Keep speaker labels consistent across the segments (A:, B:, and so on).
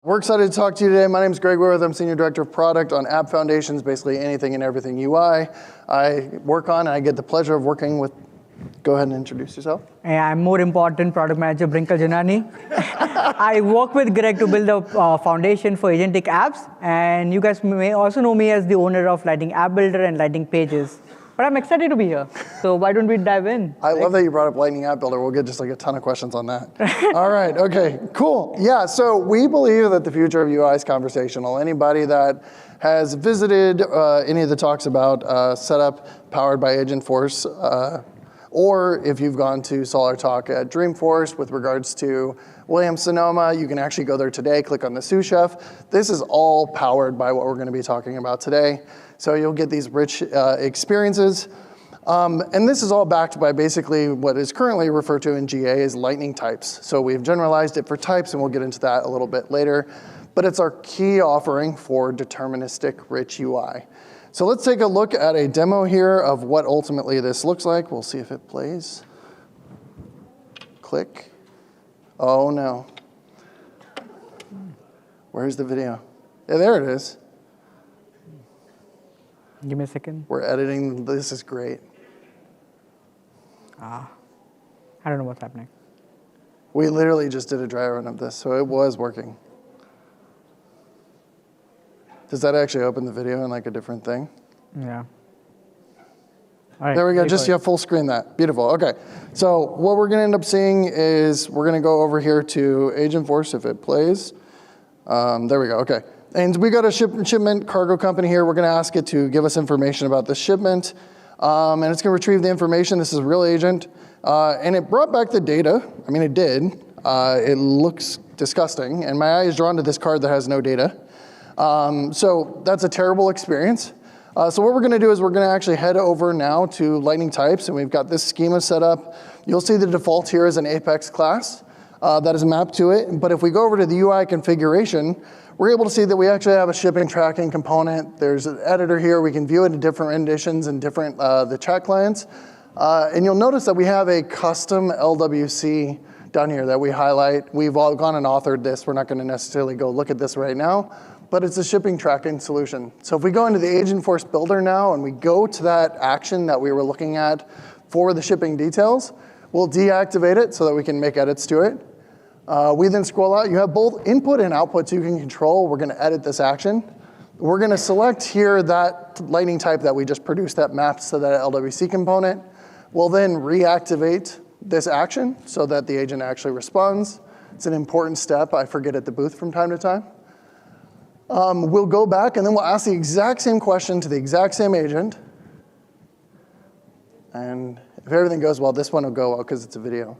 A: We're excited to talk to you today. My name is Greg Whitworth. I'm Senior Director of Product on App Foundations, basically anything and everything UI I work on, and I get the pleasure of working with, go ahead and introduce yourself.
B: I'm more important product manager, Brinkal Janani. I work with Greg to build the foundation for Agentic apps, and you guys may also know me as the owner of Lightning App Builder and Lightning Pages. But I'm excited to be here, so why don't we dive in?
A: I love that you brought up Lightning App Builder. We'll get just like a ton of questions on that. All right, okay, cool. Yeah, so we believe that the future of UI is conversational. Anybody that has visited any of the talks about setup powered by Agentforce, or if you've gone to Solar Talk at Dreamforce with regards to Williams-Sonoma, you can actually go there today, click on the sous chef. This is all powered by what we're gonna be talking about today. So you'll get these rich experiences. And this is all backed by basically what is currently referred to in GA as lightning types. So we've generalized it for types, and we'll get into that a little bit later. But it's our key offering for deterministic rich UI. So let's take a look at a demo here of what ultimately this looks like. We'll see if it plays. Click. Oh no. Where's the video? Yeah, there it is.
B: Give me a second.
A: We're editing. This is great.
B: I don't know what's happening.
A: We literally just did a dry run of this, so it was working. Does that actually open the video in like a different thing?
B: Yeah. All right,
A: there we go, just full screen that. Beautiful, okay. So what we're gonna end up seeing is we're gonna go over here to Agentforce if it plays. There we go, okay. And we got a shipment cargo company here. We're gonna ask it to give us information about the shipment. And it's gonna retrieve the information. This is a real agent. And it brought back the data. I mean, it did. It looks disgusting. And my eye is drawn to this card that has no data. So that's a terrible experience. So what we're gonna do is we're gonna actually head over now to Lightning Types, and we've got this schema set up. You'll see the default here is an Apex class that is mapped to it. But if we go over to the UI configuration, we're able to see that we actually have a shipping tracking component. There's an editor here. We can view it in different renditions and different the chat clients. And you'll notice that we have a custom LWC down here that we highlight. We've all gone and authored this. We're not gonna necessarily go look at this right now, but it's a shipping tracking solution. So if we go into the Agentforce Builder now and we go to that action that we were looking at for the shipping details, we'll deactivate it so that we can make edits to it. We then scroll out. You have both input and outputs you can control. We're gonna edit this action. We're gonna select here that lightning type that we just produced that maps to that LWC component. We'll then reactivate this action so that the agent actually responds. It's an important step I forget at the booth from time to time. We'll go back and then we'll ask the exact same question to the exact same agent. And if everything goes well, this one will go well because it's a video.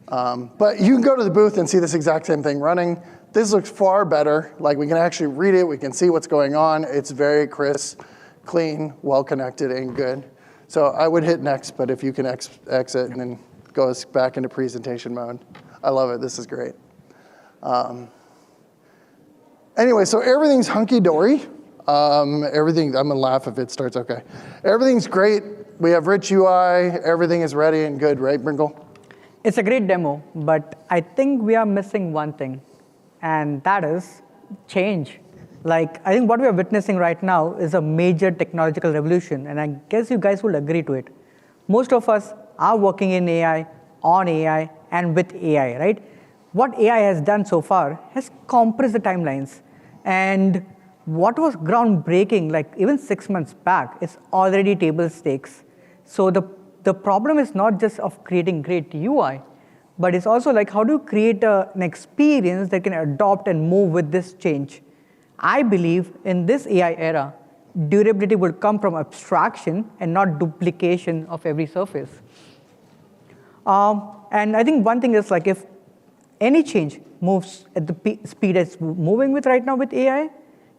A: But you can go to the booth and see this exact same thing running. This looks far better. Like we can actually read it. We can see what's going on. It's very crisp, clean, well-connected, and good. So I would hit next, but if you can exit and then go back into presentation mode. I love it. This is great. Anyway, so everything's hunky-dory. Everything, I'm gonna laugh if it starts okay. Everything's great. We have rich UI. Everything is ready and good, right, Brinkle?
B: It's a great demo, but I think we are missing one thing, and that is change. Like, I think what we are witnessing right now is a major technological revolution, and I guess you guys will agree to it. Most of us are working in AI, on AI, and with AI, right? What AI has done so far has compressed the timelines, and what was groundbreaking, like even 6 months back, is already table stakes. So the problem is not just of creating great UI, but it's also like how do you create an experience that can adopt and move with this change. I believe in this AI era, durability will come from abstraction and not duplication of every surface. And I think one thing is like if any change moves at the speed it's moving with right now with AI,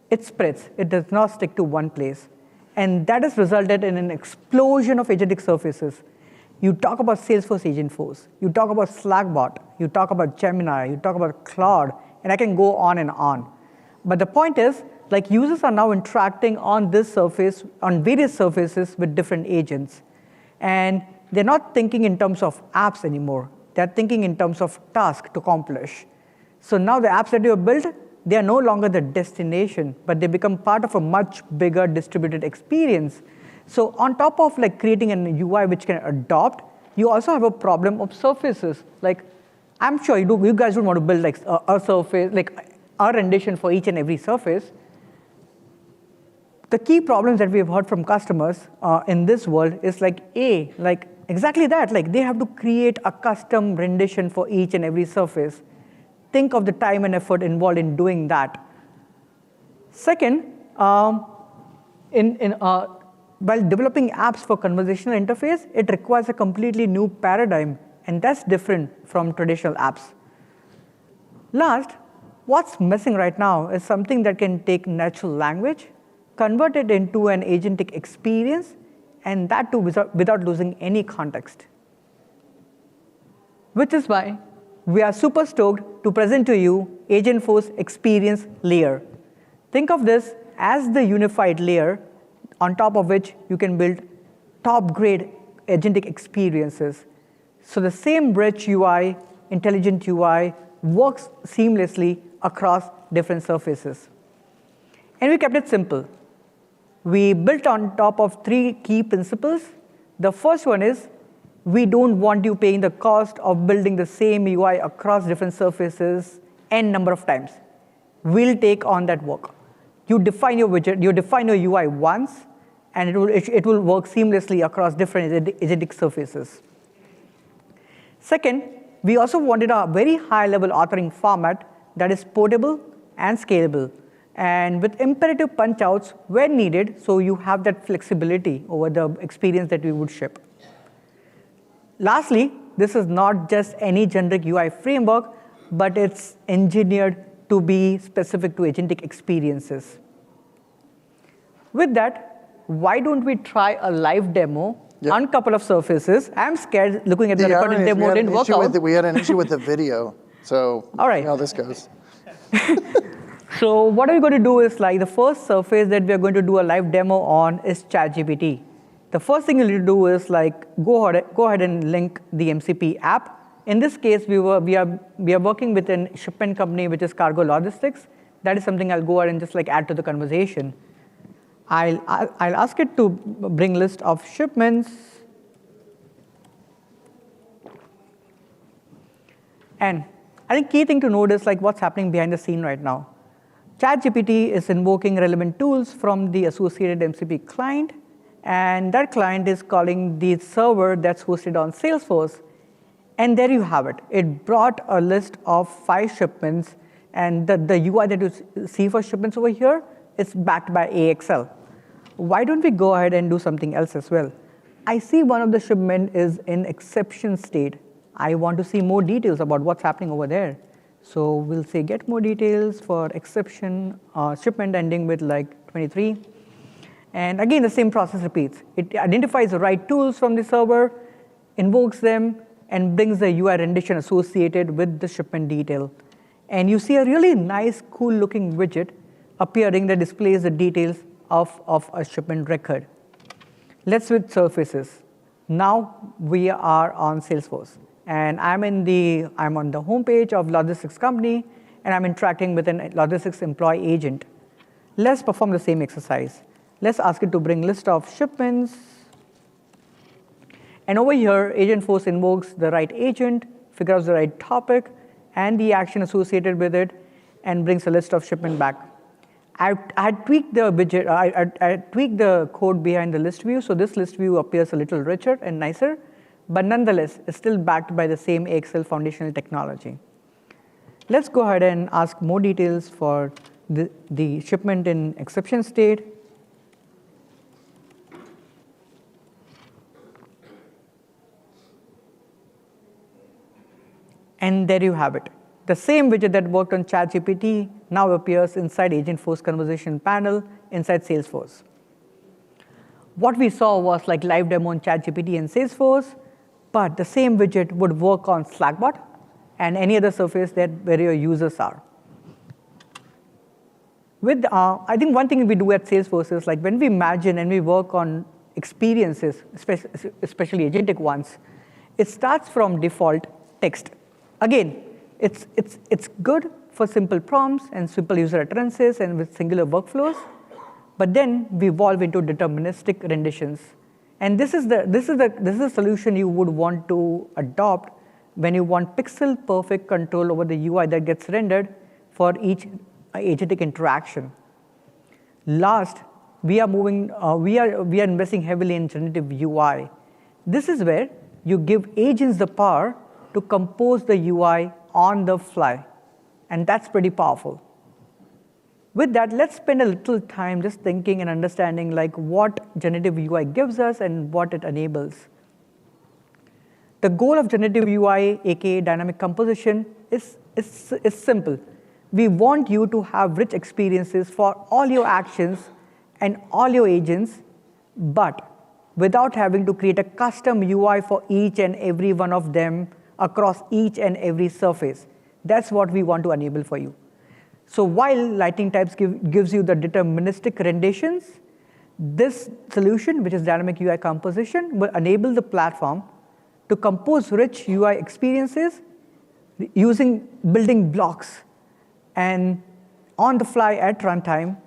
B: it spreads. It does not stick to one place. And that has resulted in an explosion of agentic surfaces. You talk about Salesforce Agentforce, you talk about Slackbot, you talk about Gemini, you talk about Claude, and I can go on and on. But the point is, like users are now interacting on this surface, on various surfaces with different agents. And they're not thinking in terms of apps anymore. They're thinking in terms of tasks to accomplish. So now the apps that you have built they are no longer the destination, but they become part of a much bigger distributed experience. So on top of like creating an UI which can adopt, you also have a problem of surfaces. Like, I'm sure you guys don't want to build like a surface, like a rendition for each and every surface. The key problems that we've heard from customers in this world is like exactly that. Like, they have to create a custom rendition for each and every surface. Think of the time and effort involved in doing that. Second, while developing apps for conversational interface, it requires a completely new paradigm, and that's different from traditional apps. Last, what's missing right now is something that can take natural language, convert it into an agentic experience, and that too without losing any context. Which is why we are super stoked to present to you Agentforce Experience Layer. Think of this as the unified layer on top of which you can build top-grade agentic experiences. So the same rich UI, intelligent UI, works seamlessly across different surfaces. And we kept it simple. We built on top of 3 key principles. The first one is, we don't want you paying the cost of building the same UI across different surfaces n number of times. We'll take on that work. You define your widget, you define your UI once, and it will work seamlessly across different agentic surfaces. Second, we also wanted a very high-level authoring format that is portable and scalable, and with imperative punch-outs when needed, so you have that flexibility over the experience that we would ship. Lastly, this is not just any generic UI framework, but it's engineered to be specific to agentic experiences. With that, why don't we try a live demo on a couple of surfaces? I'm scared looking at the recorded demo didn't work out.
A: We had an issue with the video, so
B: all right.
A: See how this goes.
B: So what are we going to do is, like, the first surface that we're going to do a live demo on is ChatGPT. The first thing you need to do is like go ahead and link the MCP app. In this case, we are working with a shipment company which is Cargo Logistics. That is something I'll go ahead and just like add to the conversation. I'll ask it to bring list of shipments. And I think key thing to note is like what's happening behind the scene right now. ChatGPT is invoking relevant tools from the associated MCP client, and that client is calling the server that's hosted on Salesforce. And there you have it. It brought a list of 5 shipments, and the UI that you see for shipments over here is backed by AXL. Why don't we go ahead and do something else as well? I see one of the shipment is in exception state. I want to see more details about what's happening over there. So we'll say get more details for exception shipment ending with like 23. And again, the same process repeats. It identifies the right tools from the server, invokes them, and brings the UI rendition associated with the shipment detail. And you see a really nice, cool-looking widget appearing that displays the details of a shipment record. Let's switch surfaces. Now we are on Salesforce. And I'm on the homepage of logistics company, and I'm interacting with a logistics employee agent. Let's perform the same exercise. Let's ask it to bring list of shipments. And over here, Agentforce invokes the right agent, figures out the right topic, and the action associated with it, and brings a list of shipment back. I tweaked the widget. I tweaked the code behind the list view, so this list view appears a little richer and nicer, but nonetheless, it's still backed by the same AXL foundational technology. Let's go ahead and ask more details for the shipment in exception state. And there you have it. The same widget that worked on ChatGPT now appears inside Agentforce conversation panel inside Salesforce. What we saw was like live demo on ChatGPT and Salesforce, but the same widget would work on Slackbot and any other surface where your users are. I think one thing we do at Salesforce is like when we imagine and we work on experiences, especially agentic ones, it starts from default text. Again, it's good for simple prompts and simple user utterances and with singular workflows. But then we evolve into deterministic renditions. And this is the solution you would want to adopt when you want pixel-perfect control over the UI that gets rendered for each agentic interaction. Last, we are investing heavily in generative UI. This is where you give agents the power to compose the UI on the fly, and that's pretty powerful. With that, let's spend a little time just thinking and understanding like what generative UI gives us and what it enables. The goal of generative UI, aka dynamic composition, is simple. We want you to have rich experiences for all your actions and all your agents, but without having to create a custom UI for each and every one of them across each and every surface. That's what we want to enable for you. So while Lightning Types gives you the deterministic renditions, this solution, which is dynamic UI composition, will enable the platform to compose rich UI experiences using building blocks and on the fly at runtime,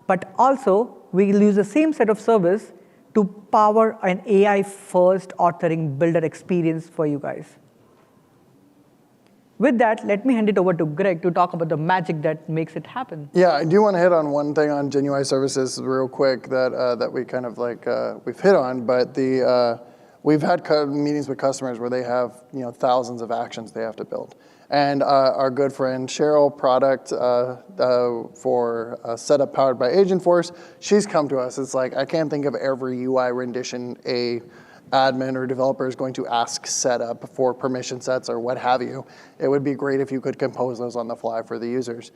B: but also we'll use the same set of service to power an AI-first authoring builder experience for you guys. With that, let me hand it over to Greg to talk about the magic that makes it happen.
A: Yeah, I do want to hit on one thing on GenUI services real quick that we kind of like we've hit on, but we've had meetings with customers where they have thousands of actions they have to build. And our good friend Cheryl, product for setup powered by Agentforce, she's come to us. It's like, I can't think of every UI rendition a admin or developer is going to ask setup for permission sets or what have you. It would be great if you could compose those on the fly for the users.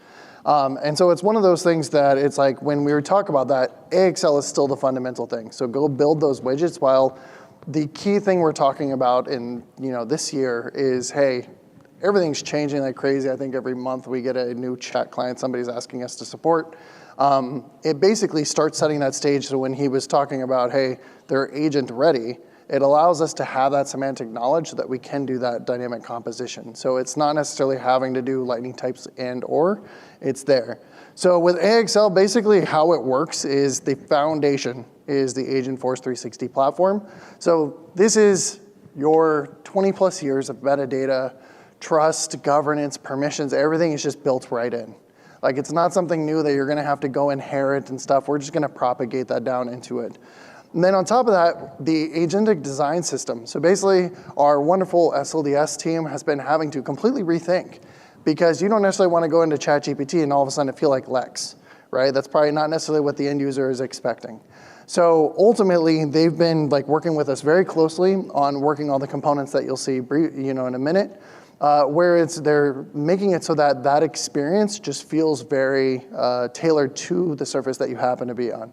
A: And so it's one of those things that it's like when we talk about that, AXL is still the fundamental thing. So go build those widgets, while the key thing we're talking about in this year is, hey, everything's changing like crazy. I think every month we get a new chat client somebody's asking us to support. It basically starts setting that stage. So when he was talking about, hey, they're agent ready, it allows us to have that semantic knowledge so that we can do that dynamic composition. So it's not necessarily having to do Lightning Types or, it's there. So with AXL, basically how it works is the foundation is the Agentforce 360 platform. So this is your 20 plus years of metadata, trust, governance, permissions, everything is just built right in. Like it's not something new that you're gonna have to go inherit and stuff. We're just gonna propagate that down into it. And then on top of that, the agentic design system. So basically, our wonderful SLDS team has been having to completely rethink, because you don't necessarily want to go into ChatGPT and all of a sudden feel like Lex, right? That's probably not necessarily what the end user is expecting. So ultimately, they've been like working with us very closely on working all the components that you'll see in a minute, where they're making it so that that experience just feels very tailored to the surface that you happen to be on.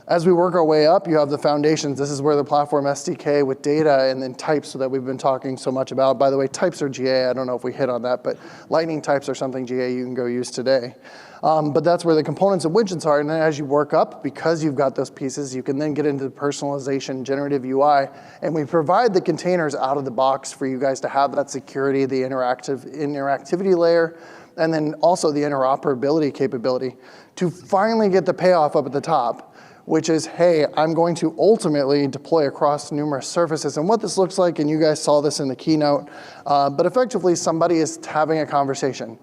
A: As we work our way up, you have the foundations. This is where the platform SDK with data and then types that we've been talking so much about. By the way, types are GA. I don't know if we hit on that, but Lightning Types are something GA you can go use today. But that's where the components of widgets are. And then as you work up, because you've got those pieces, you can then get into the personalization, generative UI. And we provide the containers out of the box for you guys to have that security, the interactivity layer, and then also the interoperability capability to finally get the payoff up at the top, which is, hey, I'm going to ultimately deploy across numerous surfaces. And what this looks like, and you guys saw this in the keynote, but effectively somebody is having a conversation.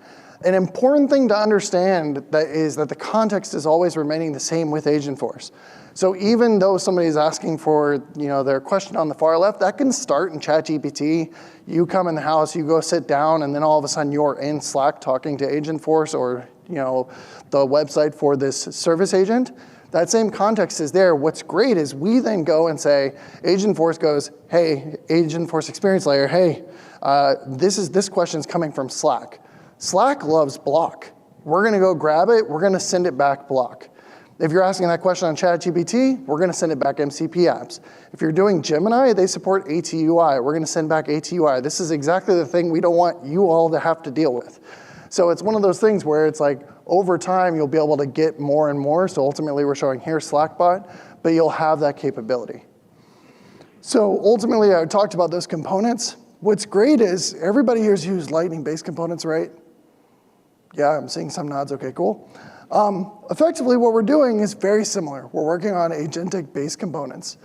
A: An important thing to understand is that the context is always remaining the same with Agentforce. So even though somebody is asking for their question on the far left, that can start in ChatGPT. You come in the house, you go sit down, and then all of a sudden you're in Slack talking to Agentforce or the website for this service agent. That same context is there. What's great is we then go and say, Agentforce goes, hey, Agentforce experience layer, hey, this question's coming from Slack. Slack loves block. We're gonna go grab it, we're gonna send it back block. If you're asking that question on ChatGPT, we're gonna send it back MCP apps. If you're doing Gemini, they support ATUI. We're gonna send back ATUI. This is exactly the thing we don't want you all to have to deal with. So it's one of those things where it's like, over time, you'll be able to get more and more. So ultimately, we're showing here Slackbot, but you'll have that capability. So ultimately, I talked about those components. What's great is everybody here's used Lightning-based components, right? Yeah, I'm seeing some nods. Okay, cool. Effectively, what we're doing is very similar. We're working on agentic-based components.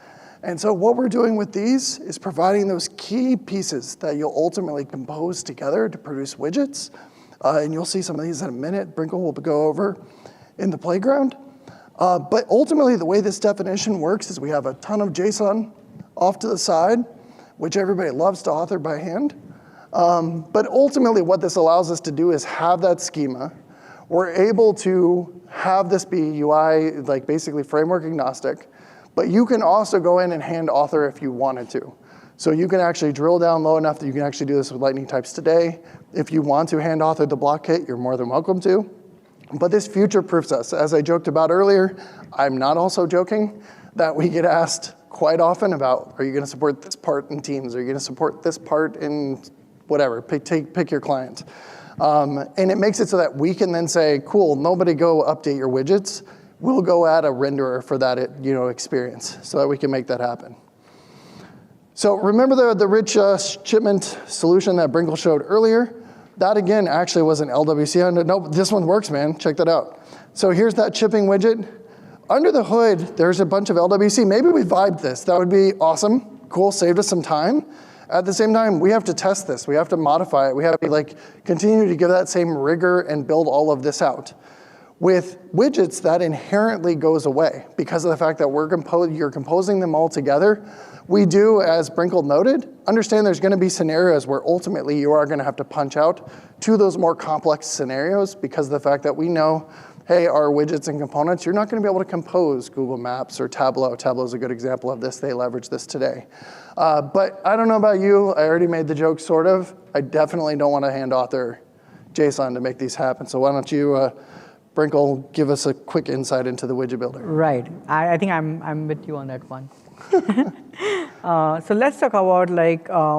A: And so what we're doing with these is providing those key pieces that you'll ultimately compose together to produce widgets. And you'll see some of these in a minute. Brinkle will go over in the playground. But ultimately, the way this definition works is we have a ton of JSON off to the side, which everybody loves to author by hand. But ultimately, what this allows us to do is have that schema. We're able to have this be UI, like basically framework agnostic, but you can also go in and hand author if you wanted to. So you can actually drill down low enough that you can actually do this with Lightning types today. If you want to hand author the block kit, you're more than welcome to. But this future-proofs us. As I joked about earlier, I'm not also joking that we get asked quite often about, are you gonna support this part in Teams? Are you gonna support this part in whatever, pick your client. And it makes it so that we can then say, cool, nobody go update your widgets. We'll go add a renderer for that experience so that we can make that happen. So remember the rich shipment solution that Brinkle showed earlier? That again actually was an LWC. Nope, this one works, man. Check that out. So here's that shipping widget. Under the hood, there's a bunch of LWC. Maybe we vibed this. That would be awesome. Cool, saved us some time. At the same time, we have to test this. We have to modify it. We have to continue to give that same rigor and build all of this out. With widgets, that inherently goes away because of the fact that you're composing them all together. We do, as Brinkle noted, understand there's gonna be scenarios where ultimately you are gonna have to punch out to those more complex scenarios because of the fact that we know, hey, our widgets and components, you're not gonna be able to compose Google Maps or Tableau. Tableau is a good example of this. They leverage this today. But I don't know about you. I already made the joke, sort of. I definitely don't want to hand author JSON to make these happen. So why don't you, Brinkle, give us a quick insight into the widget builder.
B: Right. I think I'm with you on that one. So let's talk about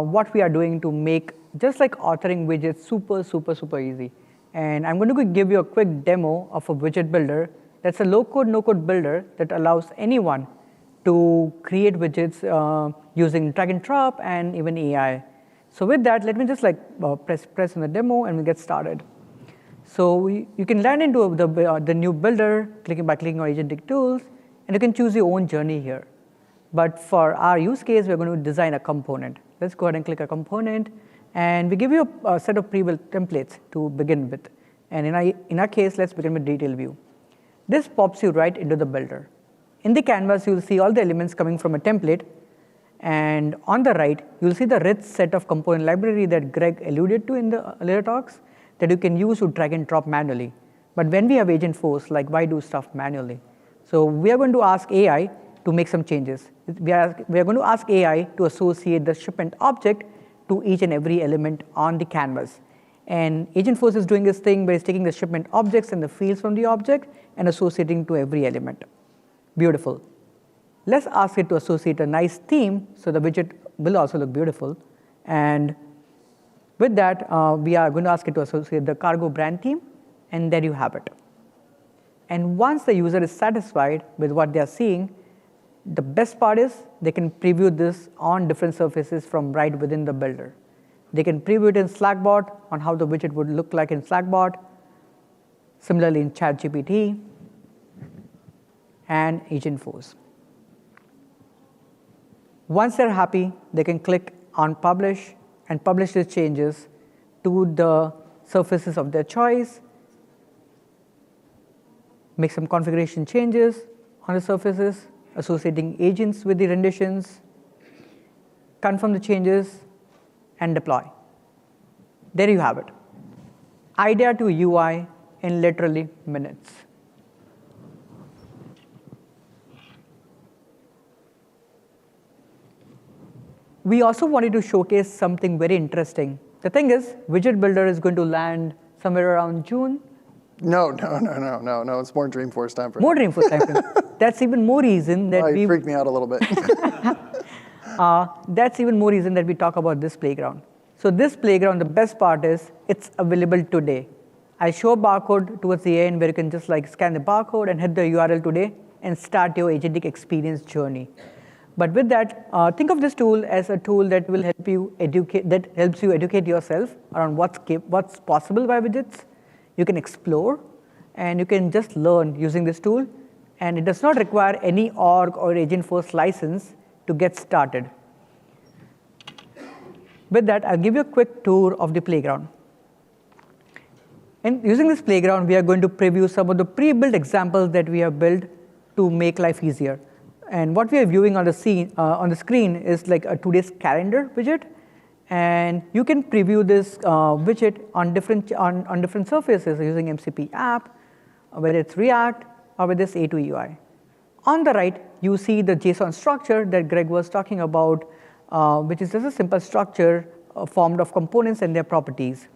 B: what we are doing to make just like authoring widgets super easy. And I'm going to give you a quick demo of a widget builder that's a low-code, no-code builder that allows anyone to create widgets using drag and drop and even AI. So with that, let me just press on the demo and we'll get started. So you can land into the new builder by clicking on Agentic Tools, and you can choose your own journey here. But for our use case, we're going to design a component. Let's go ahead and click a component, and we give you a set of pre-built templates to begin with. And in our case, let's begin with detail view. This pops you right into the builder. In the canvas, you'll see all the elements coming from a template, and on the right, you'll see the rich set of component library that Greg alluded to in the earlier talks that you can use to drag and drop manually. But when we have Agentforce, why do stuff manually? So we are going to ask AI to make some changes. We are going to ask AI to associate the shipment object to each and every element on the canvas. And Agentforce is doing this thing by it's taking the shipment objects and the fields from the object and associating to every element. Beautiful. Let's ask it to associate a nice theme so the widget will also look beautiful. And with that, we are going to ask it to associate the cargo brand theme, and there you have it. And once the user is satisfied with what they are seeing, the best part is they can preview this on different surfaces from right within the builder. They can preview it in Slackbot on how the widget would look like in Slackbot, similarly in ChatGPT, and Agentforce. Once they're happy, they can click on Publish and publish these changes to the surfaces of their choice, make some configuration changes on the surfaces, associating agents with the renditions, confirm the changes, and deploy. There you have it. Idea to UI in literally minutes. We also wanted to showcase something very interesting. The thing is, Widget Builder is going to land somewhere around June.
A: No. It's more Dreamforce time for
B: More Dreamforce time. That's even more reason that
A: you freaked me out a little bit.
B: That's even more reason that we talk about this playground. So this playground, the best part is it's available today. I show a barcode towards the end where you can just scan the barcode and hit the URL today and start your agentic experience journey. But with that, think of this tool as a tool that will help you educate, that helps you educate yourself around what's possible by widgets. You can explore, and you can just learn using this tool. And it does not require any org or Agentforce license to get started. With that, I'll give you a quick tour of the playground. And using this playground, we are going to preview some of the pre-built examples that we have built to make life easier. And what we are viewing on the screen is like a today's calendar widget. And you can preview this widget on different surfaces using MCP app, whether it's React or whether it's A2 UI. On the right, you see the JSON structure that Greg was talking about, which is just a simple structure formed of components and their properties.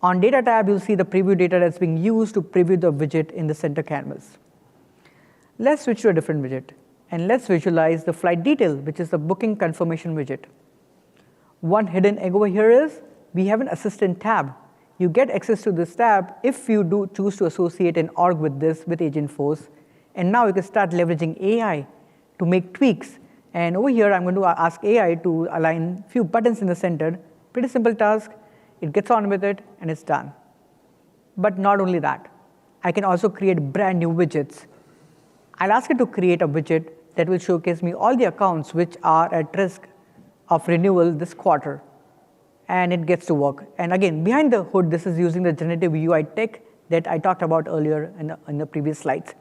B: On Data tab, you'll see the preview data that's being used to preview the widget in the center canvas. Let's switch to a different widget, and let's visualize the flight detail, which is the booking confirmation widget. One hidden egg over here is we have an assistant tab. You get access to this tab if you do choose to associate an org with this with Agentforce. And now you can start leveraging AI to make tweaks. And over here, I'm going to ask AI to align a few buttons in the center. Pretty simple task. It gets on with it, and it's done. But not only that, I can also create brand new widgets. I'll ask it to create a widget that will showcase me all the accounts which are at risk of renewal this quarter. And it gets to work. And again, behind the hood, this is using the generative UI tech that I talked about earlier in the previous slides.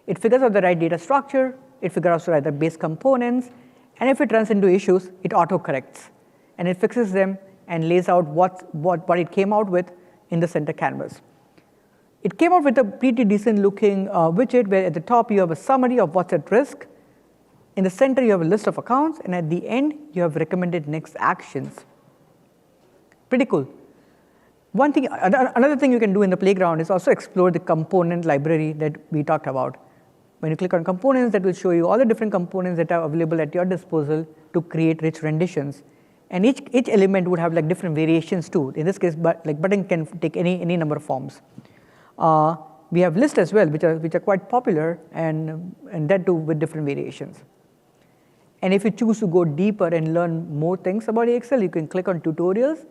B: It figures out the right data structure, it figures out the right base components, and if it runs into issues, it auto-corrects. And it fixes them and lays out what it came out with in the center canvas. It came out with a pretty decent looking widget where at the top you have a summary of what's at risk. In the center, you have a list of accounts, and at the end, you have recommended next actions. Pretty cool. Another thing you can do in the playground is also explore the component library that we talked about. When you click on components, that will show you all the different components that are available at your disposal to create rich renditions. And each element would have like different variations too. In this case, button can take any number of forms. We have lists as well, which are quite popular, and that too with different variations. And if you choose to go deeper and learn more things about AXL, you can click on tutorials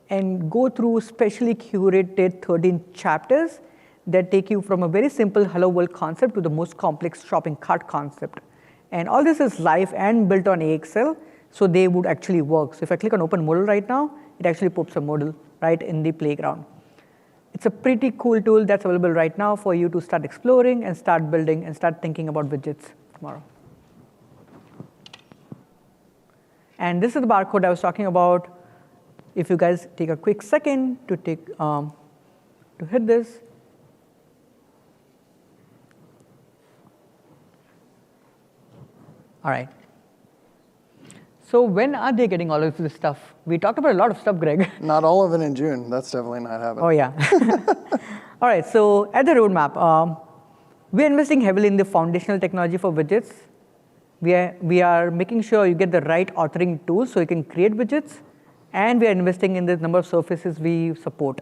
B: and go through specially curated 13 chapters that take you from a very simple hello world concept to the most complex shopping cart concept. And all this is live and built on AXL, so they would actually work. So if I click on open modal right now, it actually pops a modal right in the playground. It's a pretty cool tool that's available right now for you to start exploring and start building and start thinking about widgets tomorrow. And this is the barcode I was talking about. If you guys take a quick second to hit this. All right. So when are they getting all of this stuff? We talked about a lot of stuff, Greg.
A: Not all of it in June. That's definitely not happening.
B: Oh, yeah. All right, so at the roadmap, we're investing heavily in the foundational technology for widgets. We are making sure you get the right authoring tools so you can create widgets. And we are investing in the number of surfaces we support.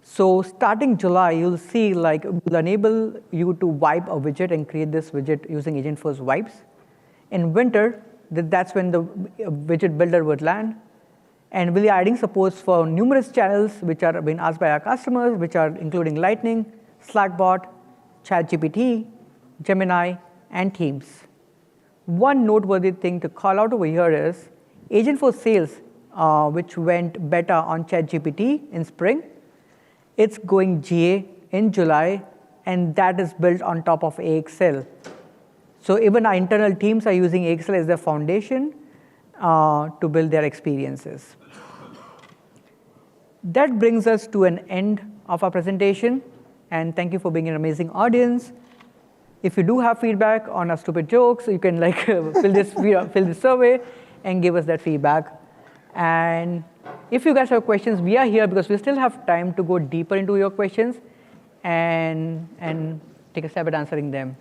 B: So starting July, you'll see we'll enable you to wipe a widget and create this widget using Agentforce wipes. In winter, that's when the widget builder would land. And we'll be adding supports for numerous channels which are being asked by our customers, which are including Lightning, Slackbot, ChatGPT, Gemini, and Teams. One noteworthy thing to call out over here is Agentforce Sales, which went beta on ChatGPT in spring. It's going GA in July, and that is built on top of AXL. So even our internal teams are using AXL as their foundation to build their experiences. That brings us to an end of our presentation, and thank you for being an amazing audience. If you do have feedback on our stupid jokes, you can fill this survey and give us that feedback. And if you guys have questions, we are here because we still have time to go deeper into your questions and take a stab at answering them.